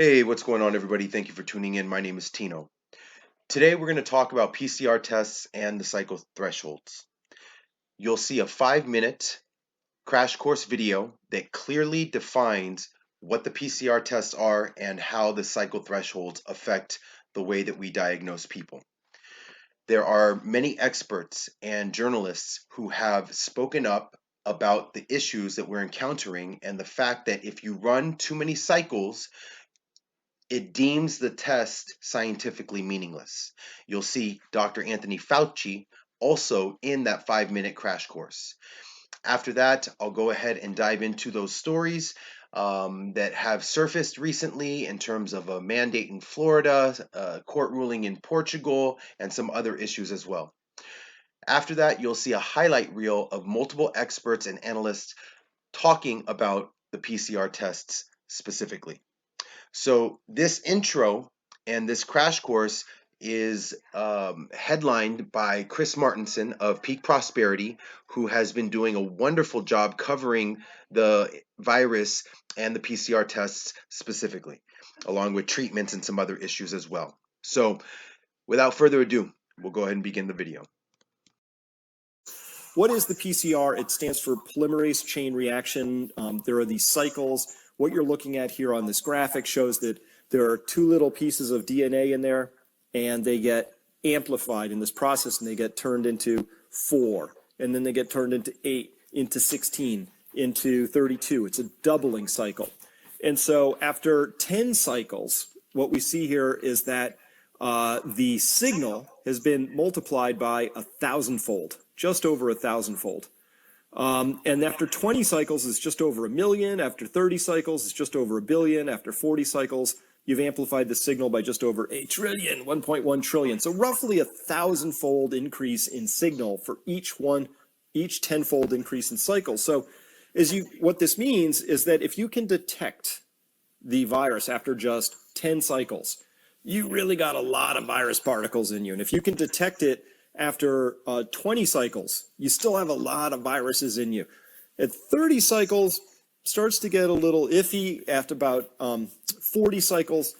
Hey, what's going on, everybody? Thank you for tuning in. My name is Tino. Today, we're going to talk about PCR tests and the cycle thresholds. You'll see a 5-minute crash course video that clearly defines what the PCR tests are and how the cycle thresholds affect the way that we diagnose people. There are many experts and journalists who have spoken up about the issues that we're encountering and the fact that if you run too many cycles, it deems the test scientifically meaningless. You'll see Dr. Anthony Fauci also in that 5-minute crash course. After that, I'll go ahead and dive into those stories that have surfaced recently in terms of a mandate in Florida, a court ruling in Portugal, and some other issues as well. After that, you'll see a highlight reel of multiple experts and analysts talking about the PCR tests specifically. So this intro and this crash course is headlined by Chris Martenson of Peak Prosperity, who has been doing a wonderful job covering the virus and the PCR tests specifically, along with treatments and some other issues as well. So without further ado, we'll go ahead and begin the video. What is the PCR? It stands for polymerase chain reaction. There are these cycles. What you're looking at here on this graphic shows that there are 2 little pieces of DNA in there, and they get amplified in this process, and they get turned into 4, and then they get turned into 8, into 16, into 32. It's a doubling cycle. And so after 10 cycles, what we see here is that the signal has been multiplied by 1,000-fold, just over 1,000-fold. And after 20 cycles, it's just over 1 million. After 30 cycles, it's just over 1 billion. After 40 cycles, you've amplified the signal by just over 8 trillion, 1.1 trillion. So roughly 1,000-fold increase in signal for each 10-fold increase in cycles. So what this means is that if you can detect the virus after just 10 cycles, you really got a lot of virus particles in you. And if you can detect it after 20 cycles, you still have a lot of viruses in you. At 30 cycles, starts to get a little iffy. After about 40 cycles,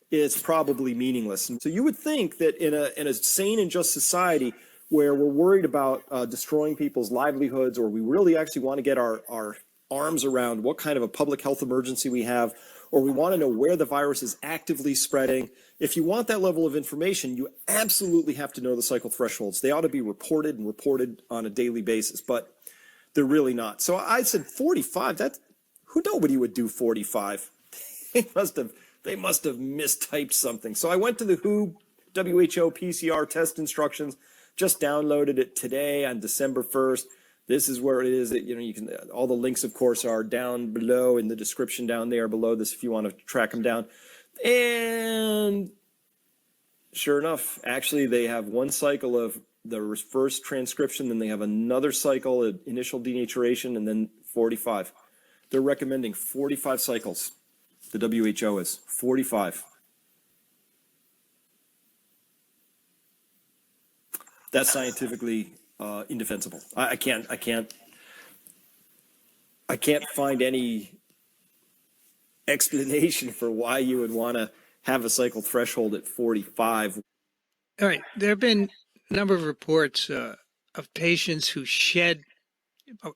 it's probably meaningless. And so you would think that in a sane and just society where we're worried about destroying people's livelihoods, or we really actually want to get our arms around what kind of a public health emergency we have, or we want to know where the virus is actively spreading. If you want that level of information, you absolutely have to know the cycle thresholds. They ought to be reported on a daily basis, but they're really not. So I said 45, nobody would do 45. They must have mistyped something. So I went to the W.H.O.PCR test instructions, just downloaded it today on December 1st. This is where it is. You can, all the links, of course, are down below in the description down there below this if you want to track them down. And sure enough, actually, they have one cycle of the first transcription, then they have another cycle of initial denaturation, and then 45. They're recommending 45 cycles. The WHO is 45. That's scientifically indefensible. I can't find any explanation for why you would want to have a cycle threshold at 45. All right. There have been a number of reports of patients who shed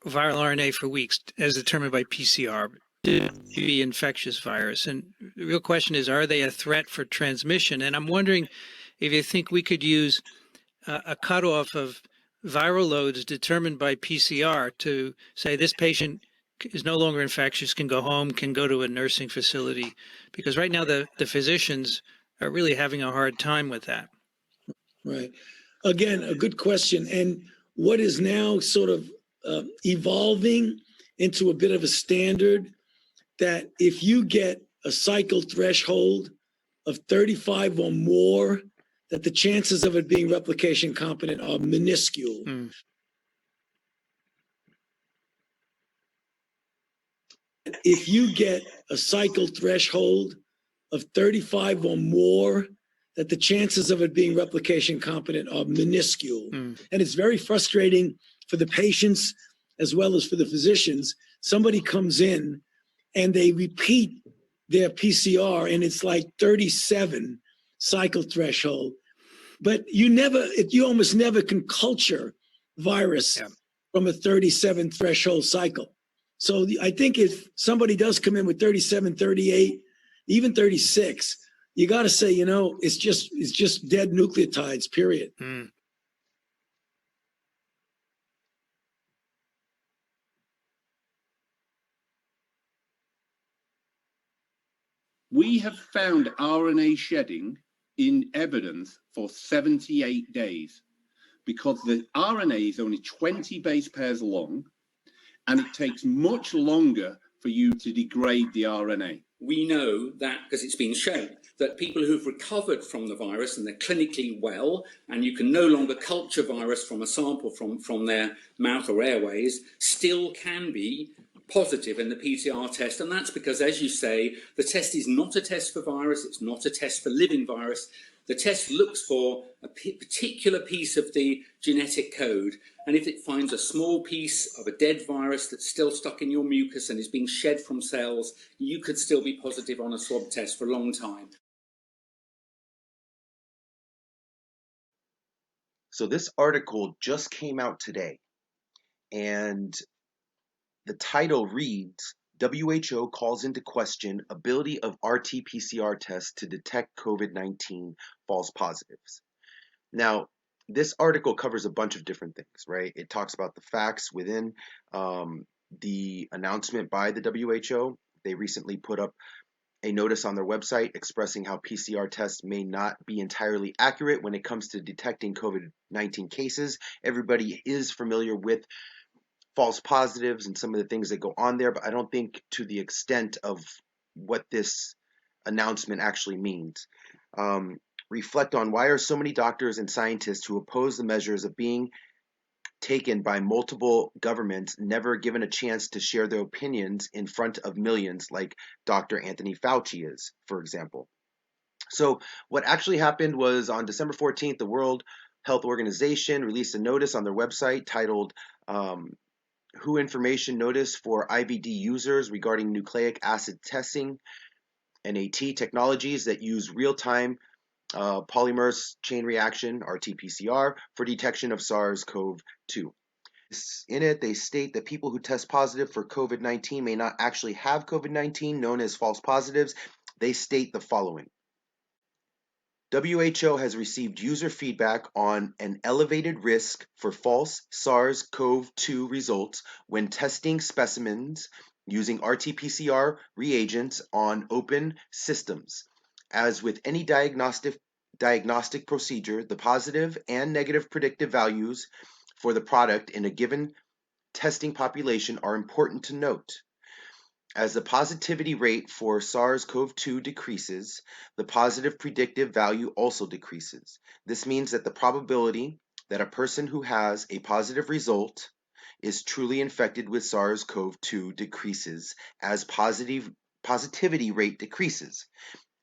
viral RNA for weeks, as determined by PCR, to be infectious virus. And the real question is, are they a threat for transmission? And I'm wondering if you think we could use a cutoff of viral loads determined by PCR to say this patient is no longer infectious, can go home, can go to a nursing facility, because right now the physicians are really having a hard time with that. Right. Again, a good question. And what is now sort of evolving into a bit of a standard that if you get a cycle threshold of 35 or more, that the chances of it being replication competent are minuscule. If you get a cycle threshold of 35 or more, that the chances of it being replication competent are minuscule. And it's very frustrating for the patients as well as for the physicians. Somebody comes in and they repeat their PCR, and it's like 37 cycle threshold. But you almost never can culture virus from a 37 threshold cycle. So I think if somebody does come in with 37, 38, even 36, you got to say, it's just dead nucleotides, period. We have found RNA shedding in evidence for 78 days because the RNA is only 20 base pairs long and it takes much longer for you to degrade the RNA. We know that, because it's been shown, that people who've recovered from the virus and they're clinically well, and you can no longer culture virus from a sample from their mouth or airways, still can be positive in the PCR test. And that's because, as you say, the test is not a test for virus, it's not a test for living virus. The test looks for a particular piece of the genetic code, and if it finds a small piece of a dead virus that's still stuck in your mucus and is being shed from cells, you could still be positive on a swab test for a long time. So this article just came out today, and the title reads, WHO calls into question ability of RT-PCR tests to detect COVID-19 false positives. Now, this article covers a bunch of different things, right? It talks about the facts within the announcement by the WHO. They recently put up a notice on their website expressing how PCR tests may not be entirely accurate when it comes to detecting COVID-19 cases. Everybody is familiar with false positives and some of the things that go on there, but I don't think to the extent of what this announcement actually means. Reflect on why are so many doctors and scientists who oppose the measures of being taken by multiple governments never given a chance to share their opinions in front of millions, like Dr. Anthony Fauci is, for example. So what actually happened was on December 14th, the World Health Organization released a notice on their website titled WHO Information Notice for IVD Users regarding nucleic acid testing, NAT technologies that use real-time polymerase chain reaction, RT-PCR, for detection of SARS-CoV-2. In it, they state that people who test positive for COVID-19 may not actually have COVID-19, known as false positives. They state the following. WHO has received user feedback on an elevated risk for false SARS-CoV-2 results when testing specimens using RT-PCR reagents on open systems. As with any diagnostic procedure, the positive and negative predictive values for the product in a given testing population are important to note. As the positivity rate for SARS-CoV-2 decreases, the positive predictive value also decreases. This means that the probability that a person who has a positive result is truly infected with SARS-CoV-2 decreases as positivity rate decreases,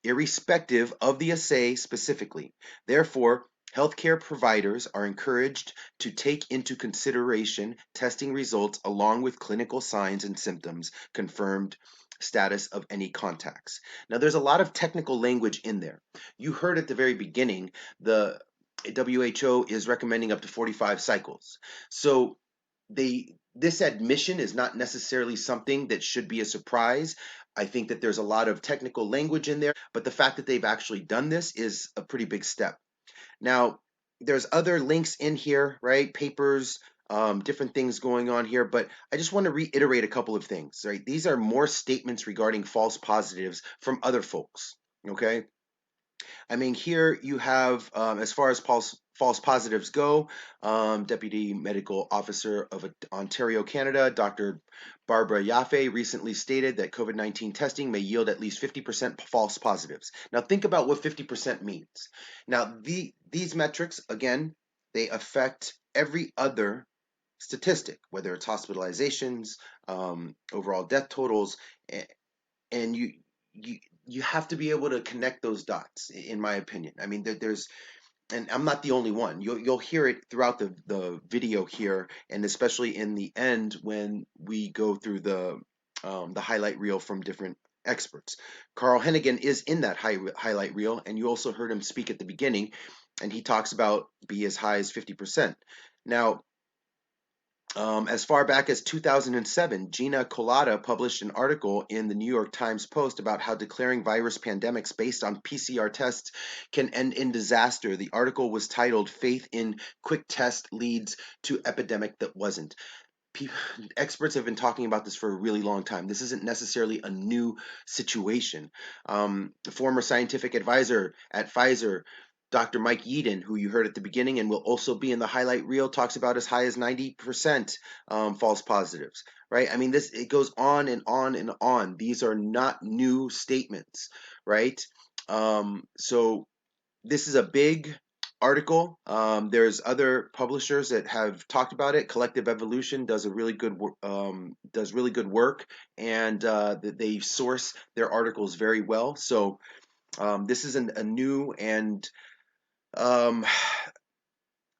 irrespective of the assay specifically. Therefore, healthcare providers are encouraged to take into consideration testing results along with clinical signs and symptoms, confirmed status of any contacts. Now, there's a lot of technical language in there. You heard at the very beginning, the WHO is recommending up to 45 cycles. So this admission is not necessarily something that should be a surprise. I think that there's a lot of technical language in there, but the fact that they've actually done this is a pretty big step. Now, there's other links in here, right? Papers, different things going on here, but I just want to reiterate a couple of things, right? These are more statements regarding false positives from other folks, okay? I mean, here you have, as far as false positives go, Deputy Medical Officer of Ontario, Canada, Dr. Barbara Yaffe recently stated that COVID-19 testing may yield at least 50% false positives. Now, think about what 50% means. Now, these metrics, again, they affect every other statistic, whether it's hospitalizations, overall death totals, and you have to be able to connect those dots, in my opinion. I mean, there's, and I'm not the only one. You'll hear it throughout the video here, and especially in the end when we go through the highlight reel from different experts. Carl Hennigan is in that highlight reel, and you also heard him speak at the beginning, and he talks about be as high as 50%. Now, as far back as 2007, Gina Kolata published an article in the New York Times Post about how declaring virus pandemics based on PCR tests can end in disaster. The article was titled "Faith in Quick Test Leads to Epidemic That Wasn't." Experts have been talking about this for a really long time. This isn't necessarily a new situation. The former scientific advisor at Pfizer, Dr. Mike Yeadon, who you heard at the beginning and will also be in the highlight reel, talks about as high as 90% false positives, right? I mean, it goes on and on and on. These are not new statements, right? So this is a big article. There's other publishers that have talked about it. Collective Evolution does really good work, and they source their articles very well. So this is a new and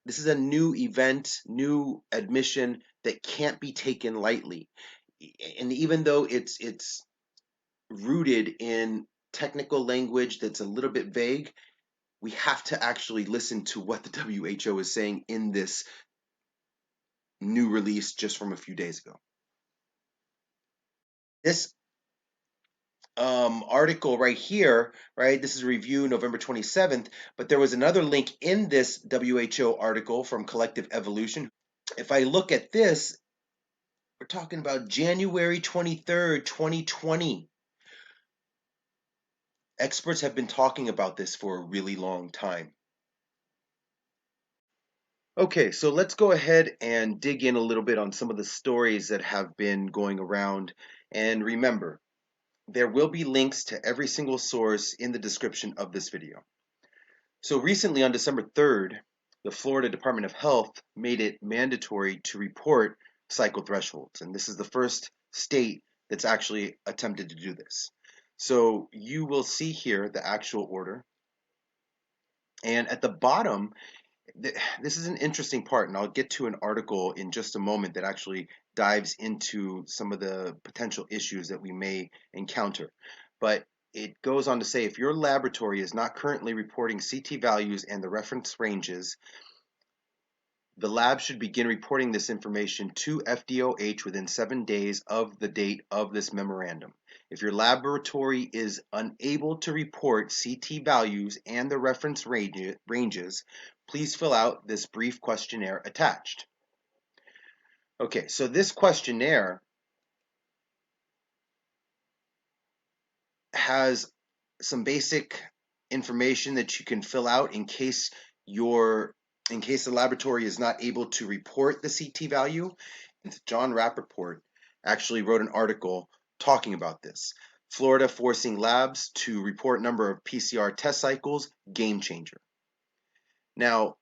this is a new event, new admission that can't be taken lightly. And even though it's rooted in technical language that's a little bit vague, we have to actually listen to what the WHO is saying in this new release just from a few days ago. This article right here, right, this is a review November 27th, but there was another link in this WHO article from Collective Evolution. If I look at this, we're talking about January 23rd, 2020. Experts have been talking about this for a really long time. Okay, so let's go ahead and dig in a little bit on some of the stories that have been going around. And remember, there will be links to every single source in the description of this video. So recently on December 3rd, the Florida Department of Health made it mandatory to report cycle thresholds. And this is the first state that's actually attempted to do this. So you will see here the actual order. And at the bottom, this is an interesting part, and I'll get to an article in just a moment that actually dives into some of the potential issues that we may encounter. But it goes on to say, if your laboratory is not currently reporting CT values and the reference ranges, the lab should begin reporting this information to FDOH within 7 days of the date of this memorandum. If your laboratory is unable to report CT values and the reference ranges, please fill out this brief questionnaire attached. Okay, so this questionnaire has some basic information that you can fill out in case the laboratory is not able to report the CT value. John Rappaport actually wrote an article talking about this. Florida forcing labs to report number of PCR test cycles, game changer. Now,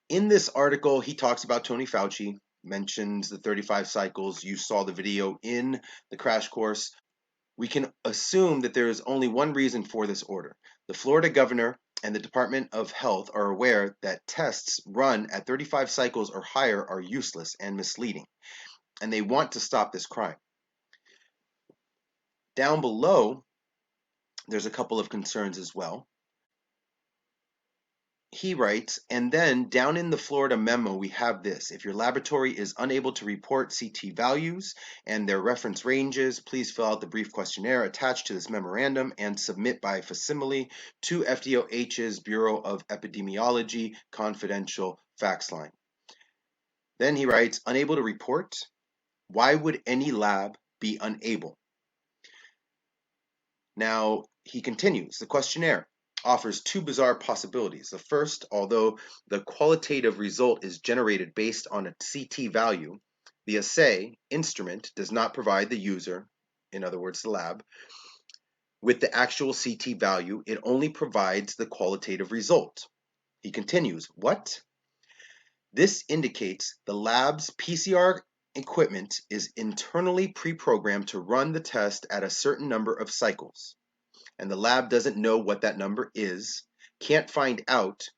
in this article, he talks about Tony Fauci, mentions the 35 cycles. You saw the video in the crash course. We can assume that there is only one reason for this order. The Florida governor and the Department of Health are aware that tests run at 35 cycles or higher are useless and misleading, and they want to stop this crime. Down below, there's a couple of concerns as well. He writes, and then down in the Florida memo, we have this. If your laboratory is unable to report CT values and their reference ranges, please fill out the brief questionnaire attached to this memorandum and submit by facsimile to FDOH's Bureau of Epidemiology confidential fax line. Then he writes, unable to report? Why would any lab be unable? Now, he continues, the questionnaire offers two bizarre possibilities. The first, although the qualitative result is generated based on a CT value, the assay instrument does not provide the user, in other words, the lab, with the actual CT value. It only provides the qualitative result. He continues, what? This indicates the lab's PCR equipment is internally pre-programmed to run the test at a certain number of cycles, and the lab doesn't know what that number is, can't find out,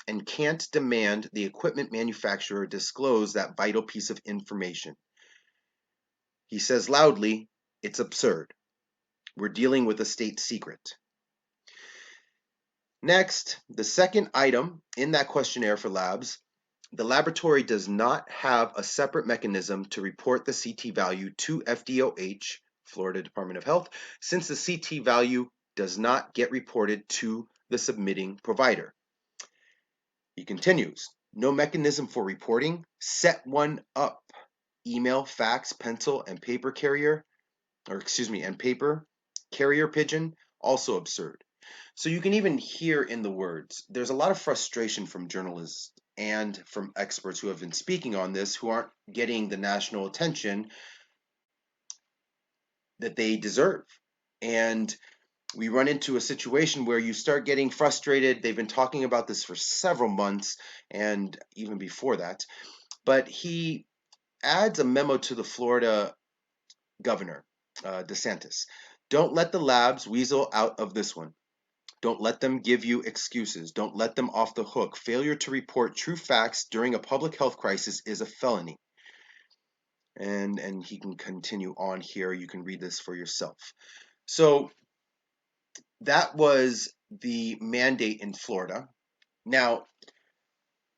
and can't demand the equipment manufacturer disclose that vital piece of information. He says loudly, it's absurd. We're dealing with a state secret. Next, the second item in that questionnaire for labs, the laboratory does not have a separate mechanism to report the CT value to FDOH, Florida Department of Health, since the CT value does not get reported to the submitting provider. He continues, no mechanism for reporting, set one up. Email, fax, pencil, and paper carrier, and paper, carrier pigeon, also absurd. So you can even hear in the words, there's a lot of frustration from journalists and from experts who have been speaking on this who aren't getting the national attention that they deserve. And we run into a situation where you start getting frustrated. They've been talking about this for several months and even before that. But he adds a memo to the Florida governor, DeSantis. Don't let the labs weasel out of this one. Don't let them give you excuses. Don't let them off the hook. Failure to report true facts during a public health crisis is a felony. And he can continue on here. You can read this for yourself. So that was the mandate in Florida. Now,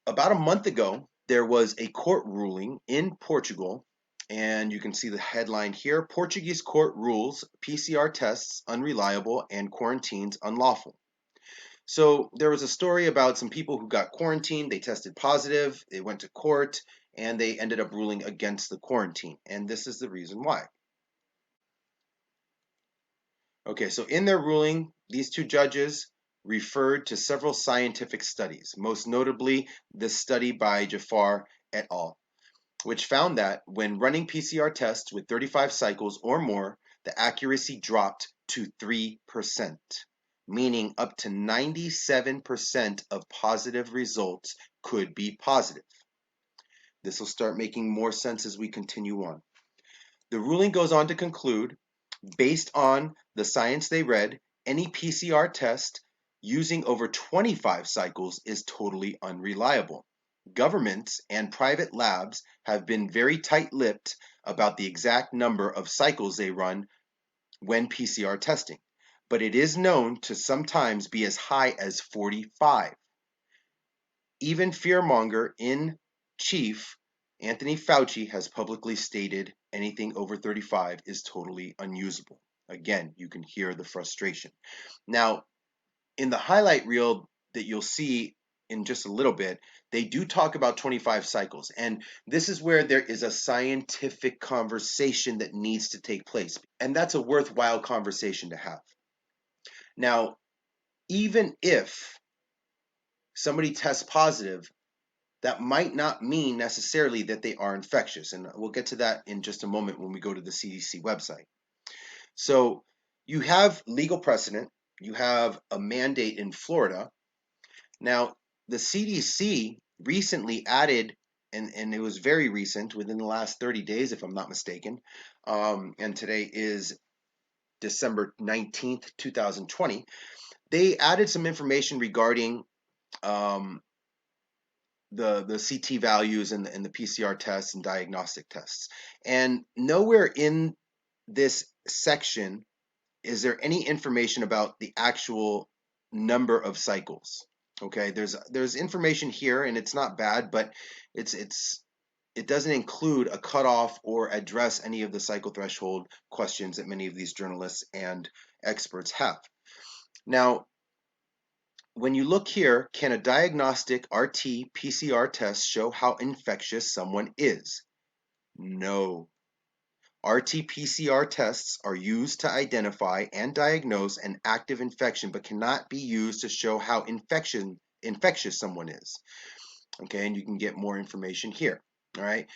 about a month ago, there was a court ruling in Portugal, and you can see the headline here. Portuguese court rules PCR tests unreliable and quarantines unlawful. So there was a story about some people who got quarantined. They tested positive. They went to court, and they ended up ruling against the quarantine. And this is the reason why. Okay, so in their ruling, these two judges referred to several scientific studies, most notably the study by Jafar et al., which found that when running PCR tests with 35 cycles or more, the accuracy dropped to 3%, meaning up to 97% of positive results could be positive. This will start making more sense as we continue on. The ruling goes on to conclude, based on the science they read, any PCR test using over 25 cycles is totally unreliable. Governments and private labs have been very tight-lipped about the exact number of cycles they run when PCR testing, but it is known to sometimes be as high as 45. Even fearmonger in chief, Anthony Fauci, has publicly stated anything over 35 is totally unusable. Again, you can hear the frustration. Now, in the highlight reel that you'll see in just a little bit, they do talk about 25 cycles. And this is where there is a scientific conversation that needs to take place. And that's a worthwhile conversation to have. Now, even if somebody tests positive, that might not mean necessarily that they are infectious. And we'll get to that in just a moment when we go to the CDC website. So you have legal precedent. You have a mandate in Florida. Now, the CDC recently added, and it was very recent, within the last 30 days, if I'm not mistaken, and today is December 19th, 2020, they added some information regarding the CT values and the PCR tests and diagnostic tests. And nowhere in this section is there any information about the actual number of cycles. Okay, there's information here, and it's not bad, but it doesn't include a cutoff or address any of the cycle threshold questions that many of these journalists and experts have. Now, when you look here, can a diagnostic RT-PCR test show how infectious someone is? No. RT-PCR tests are used to identify and diagnose an active infection, but cannot be used to show how infectious someone is. Okay, and you can get more information here. All right,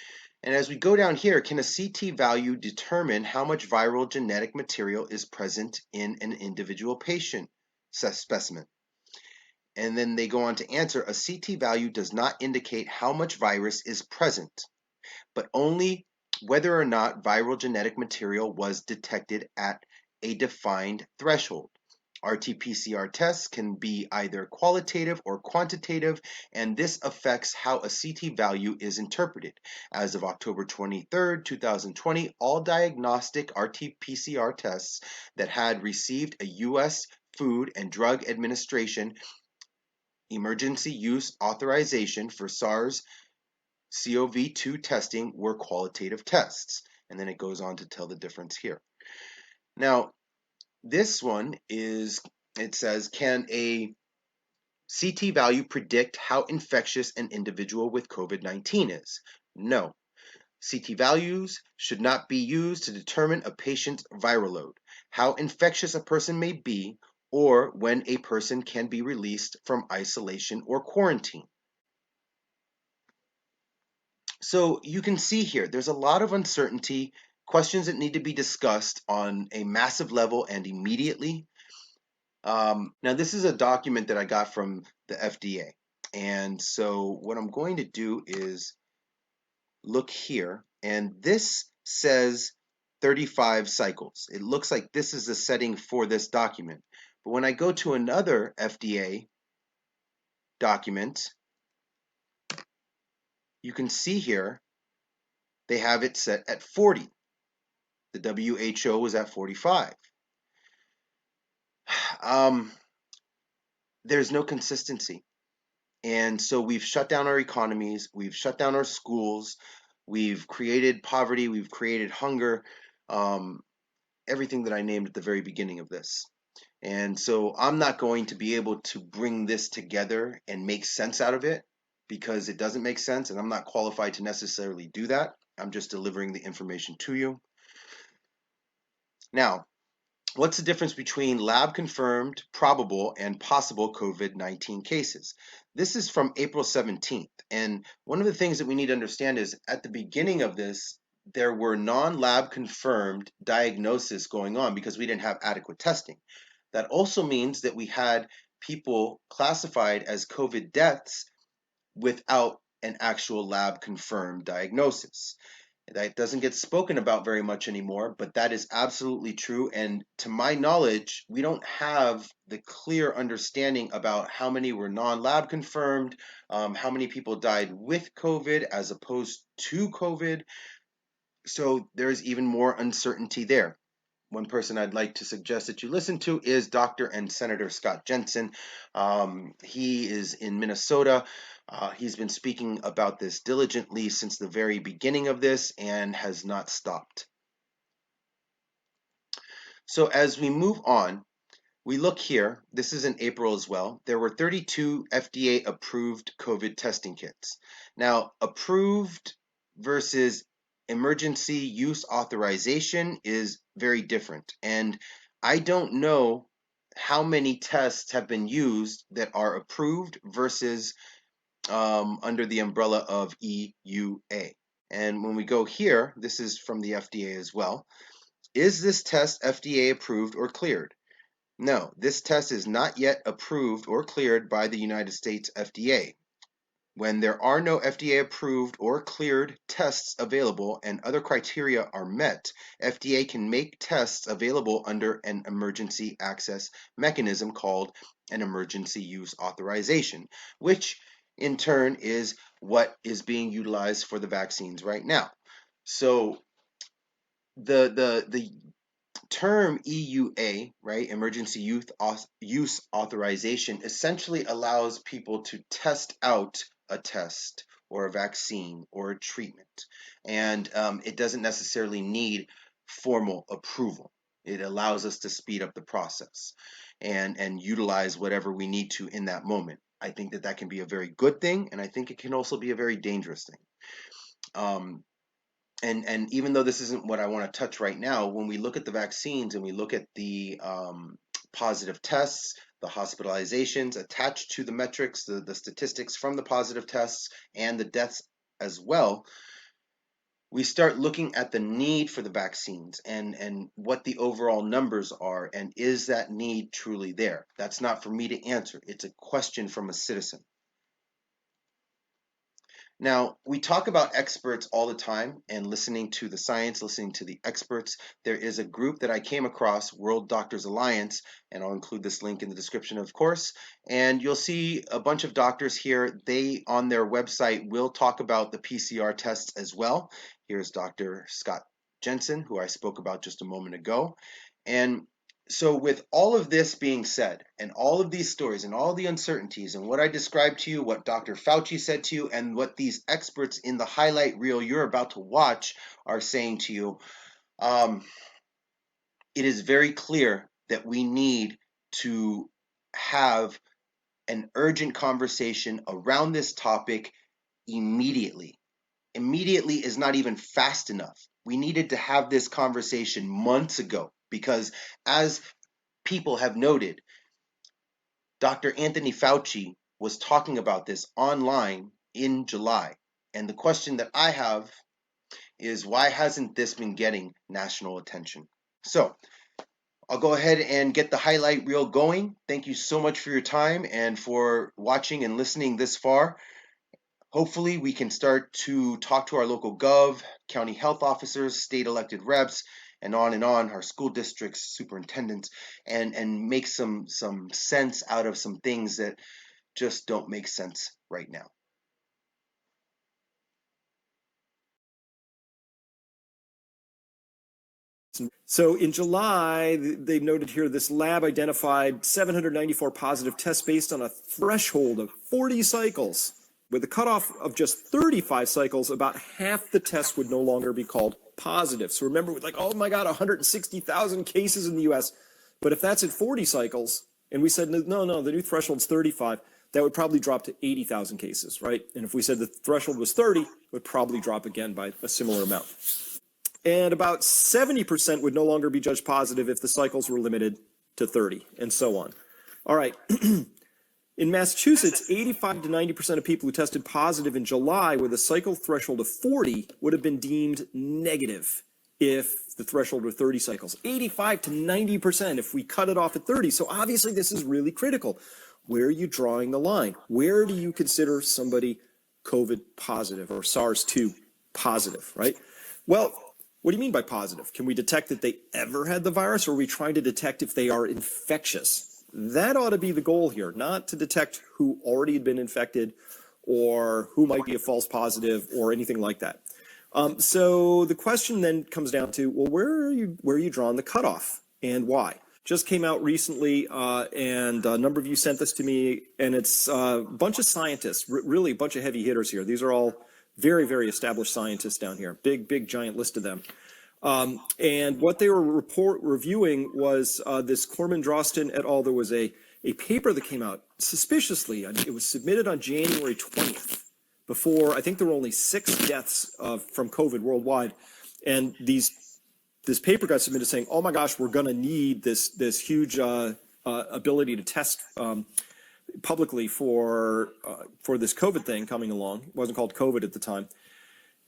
and as we go down here, can a CT value determine how much viral genetic material is present in an individual patient specimen? And then they go on to answer, a CT value does not indicate how much virus is present, but only whether or not viral genetic material was detected at a defined threshold. RT-PCR tests can be either qualitative or quantitative, and this affects how a CT value is interpreted. As of October 23, 2020, all diagnostic RT-PCR tests that had received a U.S. Food and Drug Administration emergency use authorization for SARS-CoV-2 testing were qualitative tests. And then it goes on to tell the difference here. Now, this one is, it says, can a CT value predict how infectious an individual with COVID-19 is? No. CT values should not be used to determine a patient's viral load, how infectious a person may be, or when a person can be released from isolation or quarantine. So you can see here, there's a lot of uncertainty, questions that need to be discussed on a massive level and immediately. Now, this is a document that I got from the FDA. And so what I'm going to do is look here, and this says 35 cycles. It looks like this is the setting for this document. But when I go to another FDA document, you can see here they have it set at 40. The WHO was at 45. There's no consistency. And so we've shut down our economies, we've shut down our schools, we've created poverty, we've created hunger, everything that I named at the very beginning of this. And so I'm not going to be able to bring this together and make sense out of it because it doesn't make sense, and I'm not qualified to necessarily do that. I'm just delivering the information to you. Now, what's the difference between lab-confirmed, probable, and possible COVID-19 cases? This is from April 17th, and one of the things that we need to understand is at the beginning of this, there were non-lab confirmed diagnoses going on because we didn't have adequate testing. That also means that we had people classified as COVID deaths without an actual lab confirmed diagnosis. That doesn't get spoken about very much anymore, but that is absolutely true. And to my knowledge, we don't have the clear understanding about how many were non-lab confirmed, how many people died with COVID as opposed to COVID. So there's even more uncertainty there. One person I'd like to suggest that you listen to is Dr. and Senator Scott Jensen. He is in Minnesota. He's been speaking about this diligently since the very beginning of this and has not stopped. So as we move on, we look here. This is in April as well. There were 32 FDA-approved COVID testing kits. Now, approved versus emergency use authorization is very different. And I don't know how many tests have been used that are approved versus under the umbrella of EUA. And when we go here, this is from the FDA as well. Is this test FDA approved or cleared? No, this test is not yet approved or cleared by the United States FDA. When there are no FDA approved or cleared tests available and other criteria are met, FDA can make tests available under an emergency access mechanism called an emergency use authorization, which in turn is what is being utilized for the vaccines right now. So the term EUA, right, emergency use authorization, essentially allows people to test out a test or a vaccine or a treatment, and it doesn't necessarily need formal approval. It allows us to speed up the process and utilize whatever we need to in that moment. I think that that can be a very good thing, and I think it can also be a very dangerous thing. And even though this isn't what I want to touch right now, when we look at the vaccines and we look at the positive tests, the hospitalizations attached to the metrics, the statistics from the positive tests, and the deaths as well, we start looking at the need for the vaccines and what the overall numbers are, and is that need truly there? That's not for me to answer. It's a question from a citizen. Now, we talk about experts all the time and listening to the science, listening to the experts. There is a group that I came across, World Doctors Alliance, and I'll include this link in the description, of course. And you'll see a bunch of doctors here. They, on their website, will talk about the PCR tests as well. Here's Dr. Scott Jensen, who I spoke about just a moment ago. And so, with all of this being said, and all of these stories, and all the uncertainties, and what I described to you, what Dr. Fauci said to you, and what these experts in the highlight reel you're about to watch are saying to you, it is very clear that we need to have an urgent conversation around this topic immediately. Immediately is not even fast enough. We needed to have this conversation months ago because, as people have noted, Dr. Anthony Fauci was talking about this online in July. And the question that I have is, why hasn't this been getting national attention? So I'll go ahead and get the highlight reel going. Thank you so much for your time and for watching and listening this far. Hopefully we can start to talk to our local gov, county health officers, state elected reps, and on, our school districts, superintendents, and make some sense out of some things that just don't make sense right now. So in July, they noted here this lab identified 794 positive tests based on a threshold of 40 cycles. With a cutoff of just 35 cycles, about half the tests would no longer be called positive. So remember, like, oh my God, 160,000 cases in the US. But if that's at 40 cycles, and we said, no, the new threshold's 35, that would probably drop to 80,000 cases, right? And if we said the threshold was 30, it would probably drop again by a similar amount. And about 70% would no longer be judged positive if the cycles were limited to 30, and so on. All right. In Massachusetts, 85 to 90% of people who tested positive in July with a cycle threshold of 40 would have been deemed negative if the threshold were 30 cycles. 85 to 90% if we cut it off at 30. So obviously this is really critical. Where are you drawing the line? Where do you consider somebody COVID positive or SARS-2 positive, right? Well, what do you mean by positive? Can we detect that they ever had the virus, or are we trying to detect if they are infectious? That ought to be the goal here, not to detect who already had been infected or who might be a false positive or anything like that. So the question then comes down to, well, where are you drawing the cutoff and why? Just came out recently, and a number of you sent this to me, and it's a bunch of scientists, really a bunch of heavy hitters here. These are all very, very established scientists down here, big, giant list of them. And what they were reviewing was this Corman-Drosten et al. There was a paper that came out suspiciously. It was submitted on January 20th. Before, I think there were only 6 deaths from COVID worldwide. And this paper got submitted saying, oh my gosh, we're going to need this huge ability to test publicly for this COVID thing coming along. It wasn't called COVID at the time.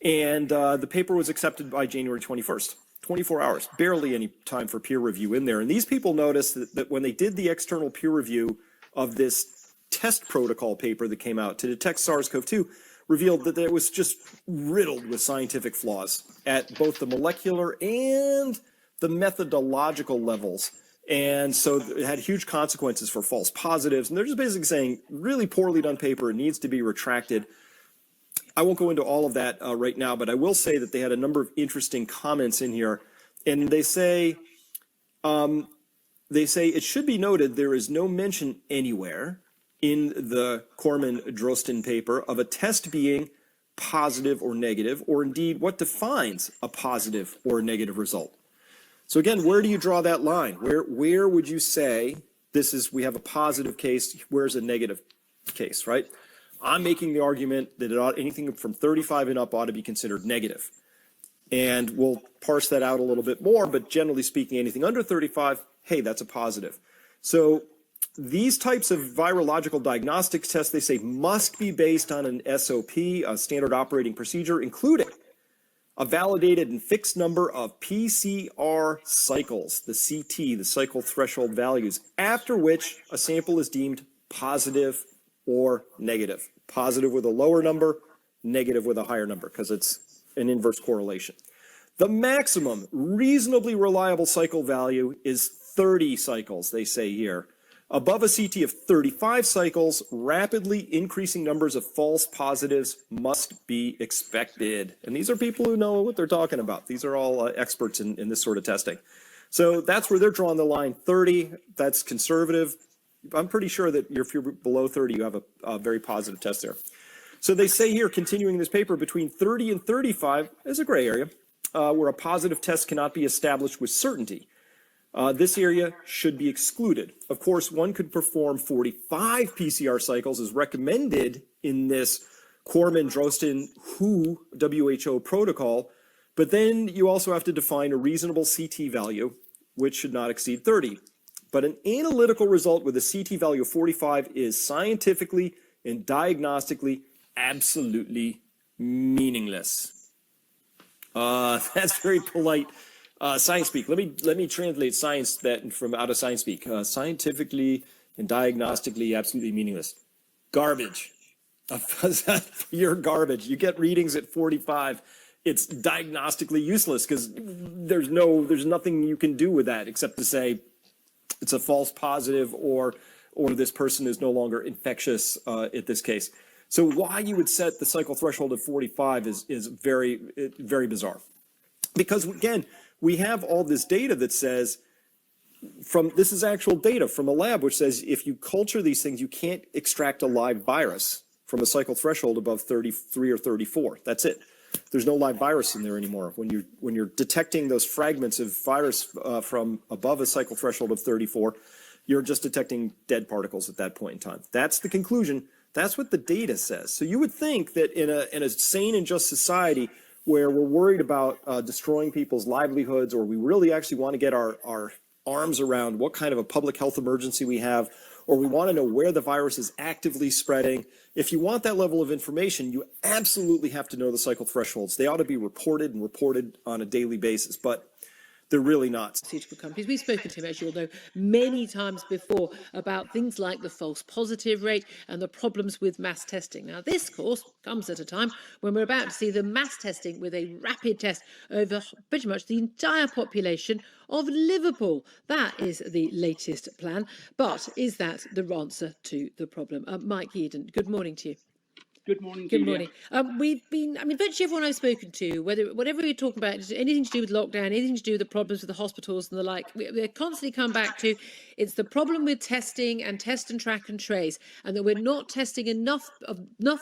And the paper was accepted by January 21st, 24 hours, barely any time for peer review in there. And these people noticed that when they did the external peer review of this test protocol paper that came out to detect SARS-CoV-2, revealed that it was just riddled with scientific flaws at both the molecular and the methodological levels. And so it had huge consequences for false positives. And they're just basically saying, really poorly done paper, it needs to be retracted. I won't go into all of that right now, but I will say that they had a number of interesting comments in here. And they say it should be noted there is no mention anywhere in the Corman-Drosten paper of a test being positive or negative, or indeed what defines a positive or negative result. So again, where do you draw that line? Where would you say we have a positive case, where's a negative case, right? I'm making the argument that anything from 35 and up ought to be considered negative. And we'll parse that out a little bit more, but generally speaking, anything under 35, hey, that's a positive. So these types of virological diagnostics tests, they say, must be based on an SOP, a standard operating procedure, including a validated and fixed number of PCR cycles, the CT, the cycle threshold values, after which a sample is deemed positive or negative. Positive with a lower number, negative with a higher number because it's an inverse correlation. The maximum reasonably reliable cycle value is 30 cycles, they say here. Above a CT of 35 cycles, rapidly increasing numbers of false positives must be expected. And these are people who know what they're talking about. These are all experts in this sort of testing. So that's where they're drawing the line. 30, that's conservative. I'm pretty sure that if you're below 30, you have a very positive test there. So they say here, continuing this paper, between 30 and 35 is a gray area where a positive test cannot be established with certainty. This area should be excluded. Of course, one could perform 45 PCR cycles as recommended in this Corman-Drosten-WHO WHO protocol, but then you also have to define a reasonable CT value, which should not exceed 30. But an analytical result with a CT value of 45 is scientifically and diagnostically absolutely meaningless. That's very polite science speak. Let me translate science that from out of science speak. Scientifically and diagnostically absolutely meaningless. Garbage. You're garbage. You get readings at 45. It's diagnostically useless because there's nothing you can do with that except to say it's a false positive or this person is no longer infectious at this case. So why you would set the cycle threshold of 45 is very, very bizarre. Because again, we have all this data that says this is actual data from a lab which says if you culture these things, you can't extract a live virus from a cycle threshold above 33 or 34. That's it. There's no live virus in there anymore. When you're detecting those fragments of virus from above a cycle threshold of 34, you're just detecting dead particles at that point in time. That's the conclusion. That's what the data says. So you would think that in a sane and just society where we're worried about destroying people's livelihoods, or we really actually want to get our arms around what kind of a public health emergency we have, or we want to know where the virus is actively spreading. If you want that level of information, you absolutely have to know the cycle thresholds. They ought to be reported on a daily basis, but they're really not. Pharmaceutical companies. We've spoken to him, as you all know, many times before about things like the false positive rate and the problems with mass testing. Now, this, of course, comes at a time when we're about to see the mass testing with a rapid test over pretty much the entire population of Liverpool. That is the latest plan. But is that the answer to the problem? Mike Eden, good morning to you. Good morning, Good Julia. morning. We've been, virtually everyone I've spoken to, whatever we're talking about, anything to do with lockdown, anything to do with the problems with the hospitals and the like, we're constantly come back to it's the problem with testing and test and track and trace, and that we're not testing enough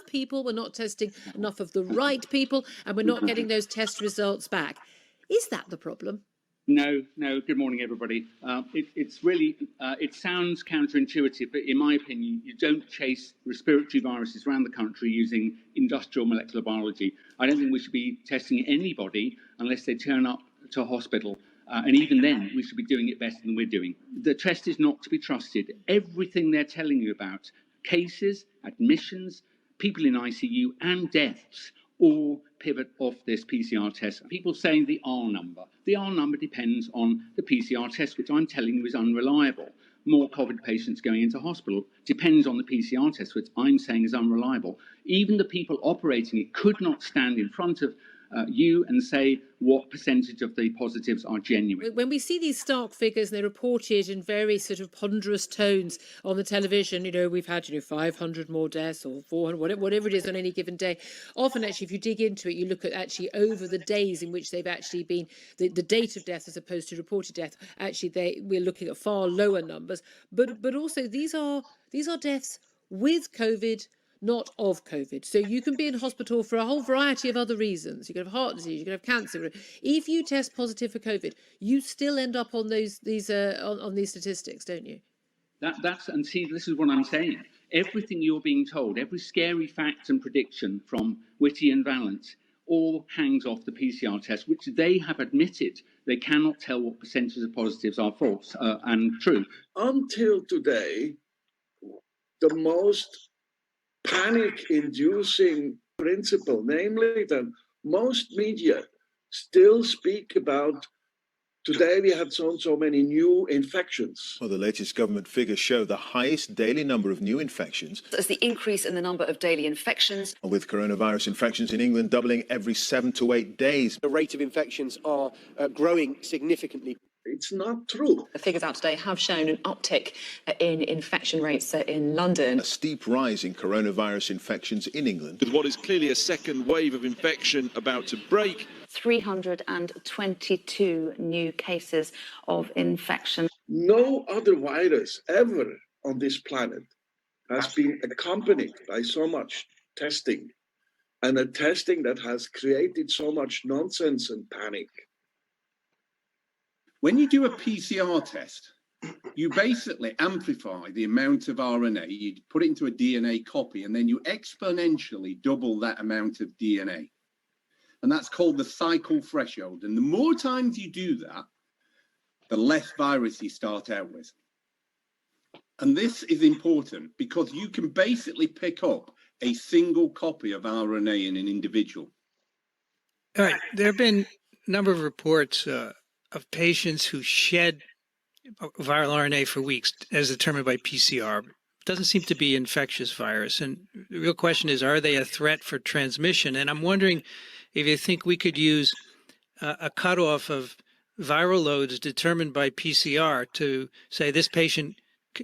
people, we're not testing enough of the right people, and we're not getting those test results back. Is that the problem? No. Good morning, everybody. It's really, it sounds counterintuitive, but in my opinion, you don't chase respiratory viruses around the country using industrial molecular biology. I don't think we should be testing anybody unless they turn up to a hospital. And even then, we should be doing it better than we're doing. The test is not to be trusted. Everything they're telling you about, cases, admissions, people in ICU, and deaths, all pivot off this PCR test. People saying the R number. The R number depends on the PCR test, which I'm telling you is unreliable. More COVID patients going into hospital depends on the PCR test, which I'm saying is unreliable. Even the people operating it could not stand in front of you and say what percentage of the positives are genuine. When we see these stark figures and they're reported in very sort of ponderous tones on the television, we've had 500 more deaths or 400, whatever it is on any given day. Often, actually, if you dig into it, you look at actually over the days in which they've actually been the date of death as opposed to reported death. Actually, we're looking at far lower numbers. But also these are deaths with COVID, not of COVID. So you can be in hospital for a whole variety of other reasons. You can have heart disease, you can have cancer. If you test positive for COVID, you still end up on these statistics, don't you? And see, this is what I'm saying. Everything you're being told, every scary fact and prediction from Whitty and Valence, all hangs off the PCR test, which they have admitted they cannot tell what percentage of positives are false and true. Until today, the most panic-inducing principle, namely that most media still speak about Today we had so many new infections. Well, the latest government figures show the highest daily number of new infections. As the increase in the number of daily infections. With coronavirus infections in England doubling every 7 to 8 days. The rate of infections are growing significantly. It's not true. The figures out today have shown an uptick in infection rates in London. A steep rise in coronavirus infections in England. With what is clearly a second wave of infection about to break. 322 new cases of infection. No other virus ever on this planet has been accompanied by so much testing, and a testing that has created so much nonsense and panic. When you do a PCR test, you basically amplify the amount of RNA, you put it into a DNA copy, and then you exponentially double that amount of DNA. And that's called the cycle threshold. And the more times you do that, the less virus you start out with. And this is important because you can basically pick up a single copy of RNA in an individual. All right. There have been a number of reports of patients who shed viral RNA for weeks, as determined by PCR. It doesn't seem to be infectious virus. And the real question is, are they a threat for transmission? And I'm wondering if you think we could use a cutoff of viral loads determined by PCR to say this patient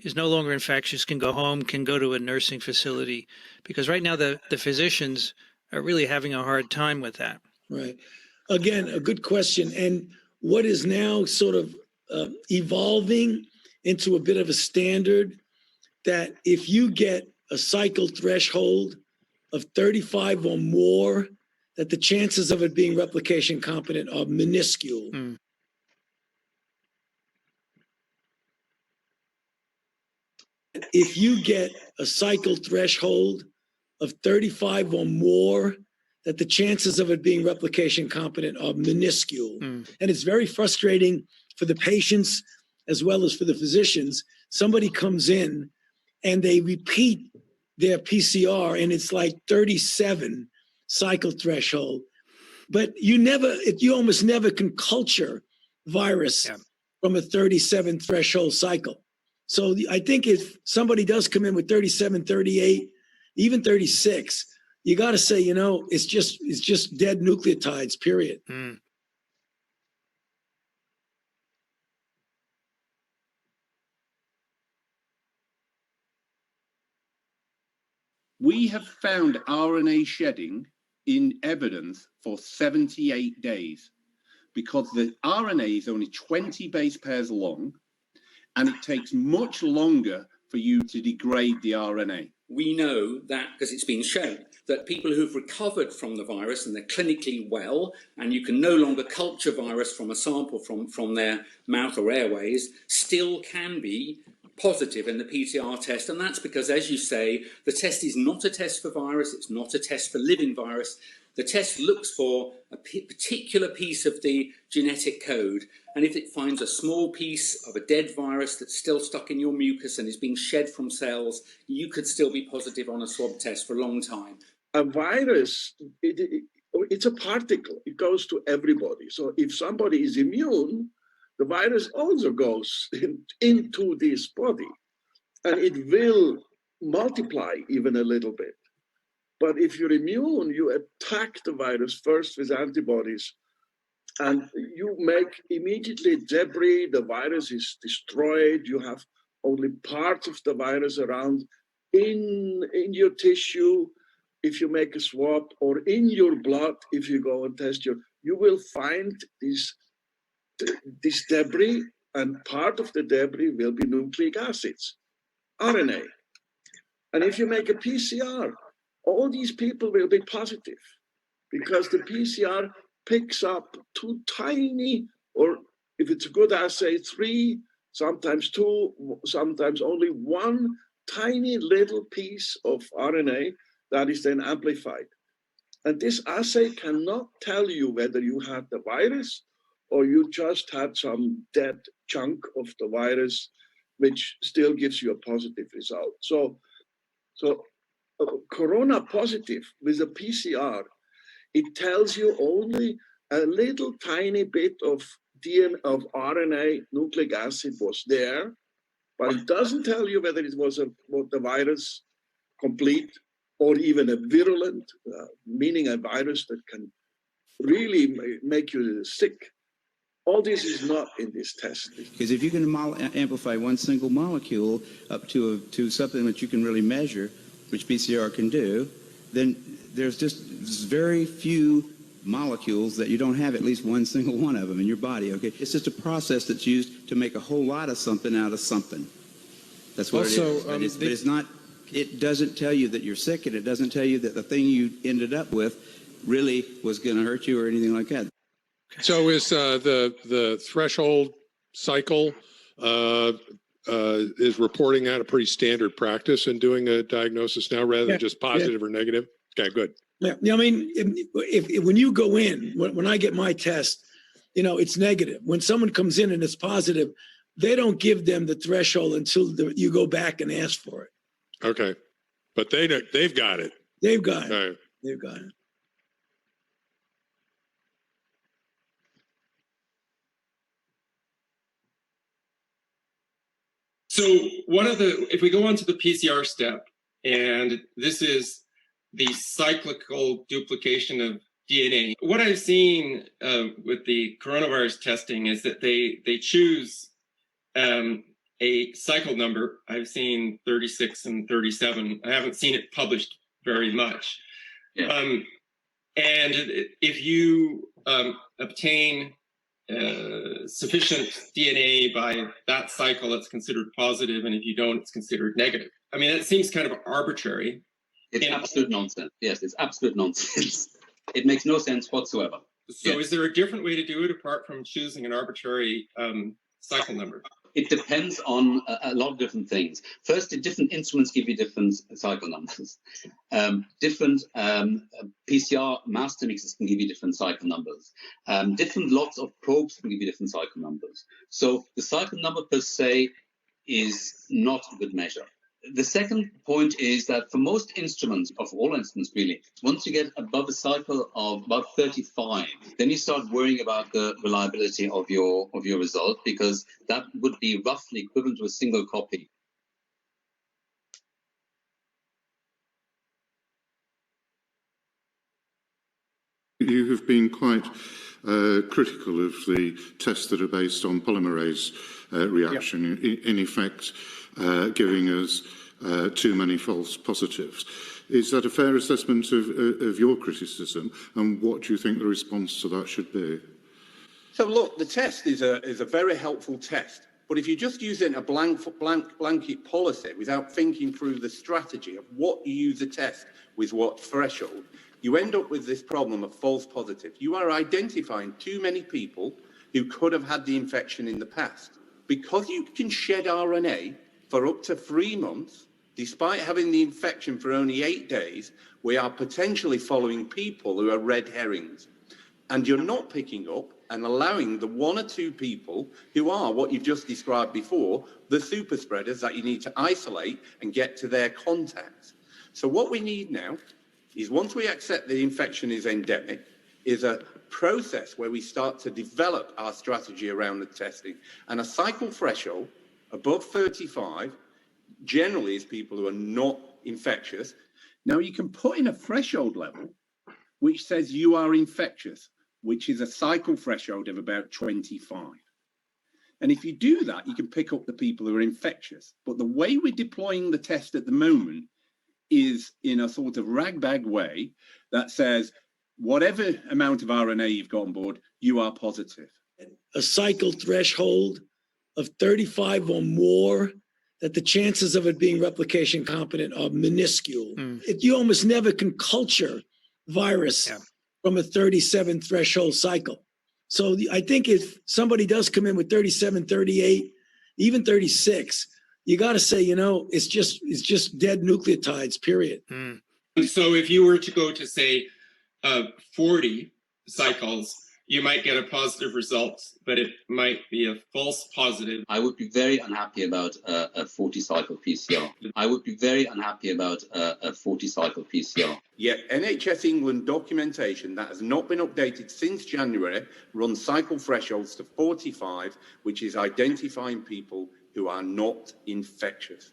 is no longer infectious, can go home, can go to a nursing facility, because right now the physicians are really having a hard time with that. Right. Again, a good question. And what is now sort of evolving into a bit of a standard that if you get a cycle threshold of 35 or more, that the chances of it being replication competent are minuscule. Mm. If you get a cycle threshold of 35 or more, that the chances of it being replication competent are minuscule. Mm. And it's very frustrating for the patients as well as for the physicians. Somebody comes in and they repeat their PCR and it's like 37 cycle threshold. But you almost never can culture virus from a 37 threshold cycle. So I think if somebody does come in with 37, 38, even 36, you got to say, it's just dead nucleotides, period. Mm. We have found RNA shedding in evidence for 78 days because the RNA is only 20 base pairs long and it takes much longer for you to degrade the RNA. We know that, because it's been shown, that people who've recovered from the virus and they're clinically well, and you can no longer culture virus from a sample from their mouth or airways, still can be positive in the PCR test. And that's because, as you say, the test is not a test for virus, it's not a test for living virus. The test looks for a particular piece of the genetic code, and if it finds a small piece of a dead virus that's still stuck in your mucus and is being shed from cells, you could still be positive on a swab test for a long time. A virus, it's a particle. It goes to everybody. So if somebody is immune, the virus also goes into this body, and it will multiply even a little bit. But if you're immune, you attack the virus first with antibodies, and you make immediately debris. The virus is destroyed. You have only parts of the virus around in your tissue if you make a swab, or in your blood if you go and test you will find this debris, and part of the debris will be nucleic acids, RNA. And if you make a PCR, all these people will be positive because the PCR picks up two tiny, or if it's a good assay, 3, sometimes 2, sometimes only 1 tiny little piece of RNA that is then amplified. And this assay cannot tell you whether you had the virus or you just had some dead chunk of the virus, which still gives you a positive result. So corona positive with a PCR, it tells you only a little tiny bit of DNA of RNA nucleic acid was there, but it doesn't tell you whether it was the virus complete or even a virulent, meaning a virus that can really make you sick. All this is not in this test. Because if you can amplify one single molecule up to something that you can really measure, which PCR can do, then there's just very few molecules that you don't have at least one single one of them in your body. Okay, it's just a process that's used to make a whole lot of something out of something. That's what also, it is. But it's not. It doesn't tell you that you're sick, and it doesn't tell you that the thing you ended up with really was going to hurt you or anything like that. So is the threshold cycle is reporting out a pretty standard practice in doing a diagnosis now rather than just positive or negative? Okay, good. Yeah, I mean, if when you go in, when I get my test, it's negative. When someone comes in and it's positive, they don't give them the threshold until you go back and ask for it. Okay, but they've got it. They've got it. Right. They've got it. So if we go on to the PCR step, and this is the cyclical duplication of DNA. What I've seen with the coronavirus testing is that they choose a cycle number. I've seen 36 and 37. I haven't seen it published very much. Yeah. And if you obtain sufficient DNA by that cycle, it's considered positive, and if you don't, it's considered negative. I mean, it seems kind of arbitrary. It's absolute nonsense. Yes, it's absolute nonsense. It makes no sense whatsoever. So is there a different way to do it apart from choosing an arbitrary cycle number? It depends on a lot of different things. First, different instruments give you different cycle numbers. Different PCR master mixes can give you different cycle numbers. Different lots of probes can give you different cycle numbers. So the cycle number per se is not a good measure. The second point is that for most instruments, of all instruments really, once you get above a cycle of about 35, then you start worrying about the reliability of your result, because that would be roughly equivalent to a single copy. You have been quite critical of the tests that are based on polymerase reaction, in effect giving us too many false positives. Is that a fair assessment of your criticism, and what do you think the response to that should be? So look, the test is a very helpful test, but if you just use it in a blanket policy without thinking through the strategy of what you use the test with what threshold, you end up with this problem of false positive. You are identifying too many people who could have had the infection in the past. Because you can shed RNA for up to 3 months, despite having the infection for only 8 days, we are potentially following people who are red herrings. And you're not picking up and allowing the 1 or 2 people who are what you've just described before, the super spreaders that you need to isolate and get to their contacts. So what we need now is, once we accept the infection is endemic, is a process where we start to develop our strategy around the testing. And a cycle threshold above 35 generally is people who are not infectious. Now you can put in a threshold level which says you are infectious, which is a cycle threshold of about 25. And if you do that, you can pick up the people who are infectious. But the way we're deploying the test at the moment is in a sort of ragbag way that says, whatever amount of RNA you've got on board, you are positive. A cycle threshold of 35 or more, that the chances of it being replication competent are minuscule. You almost never can culture virus from a 37 threshold cycle. So I think if somebody does come in with 37, 38, even 36, you got to say, it's just dead nucleotides, period. So if you were to go to, say, 40 cycles, you might get a positive result, but it might be a false positive. I would be very unhappy about a 40-cycle PCR. I would be very unhappy about a 40-cycle PCR. Yet NHS England documentation that has not been updated since January runs cycle thresholds to 45, which is identifying people who are not infectious.